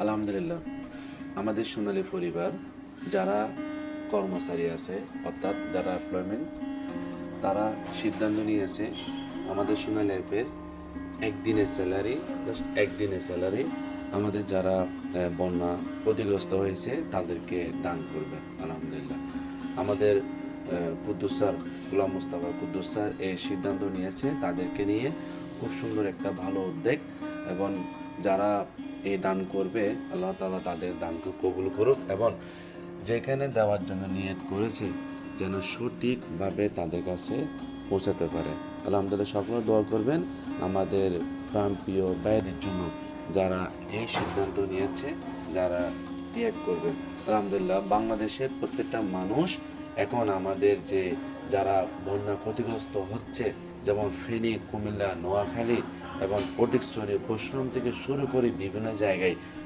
আলহামদুলিল্লাহ, আমাদের সোনালী পরিবার যারা কর্মচারী আছে, অর্থাৎ যারা এমপ্লয়মেন্ট, তারা সিদ্ধান্ত নিয়েছে আমাদের সোনালী অ্যাপের একদিনের স্যালারি, জাস্ট একদিনের স্যালারি আমাদের যারা বন্যা ক্ষতিগ্রস্ত হয়েছে তাদেরকে দান করবে। আলহামদুলিল্লাহ, আমাদের কুদ্দুস স্যার, গোলাম মোস্তফা কুদ্দুস স্যার এই সিদ্ধান্ত নিয়েছে তাদেরকে নিয়ে। খুব সুন্দর একটা ভালো উদ্যোগ, এবং যারা এই দান করবে আল্লাহ তাআলা তাদের দানকে কবুল করুক, এবং যেখানে দেওয়ার জন্য নিয়ত করেছে যেন সঠিকভাবে তাদের কাছে পৌঁছাতে পারে। আলহামদুলিল্লাহ, সকলে দোয়া করবেন আমাদের প্রাণপ্রিয় ব্যয়দের জন্য, যারা এই সিদ্ধান্ত নিয়েছে, যারা ত্যাগ করবে। আলহামদুলিল্লাহ, বাংলাদেশের প্রত্যেকটা মানুষ এখন আমাদের যে যারা বন্যা ক্ষতিগ্রস্ত হচ্ছে, যেমন ফেনী, কুমিল্লা, নোয়াখালী এবং ফটিকছড়ি, পশ্চিম থেকে শুরু করে বিভিন্ন জায়গায়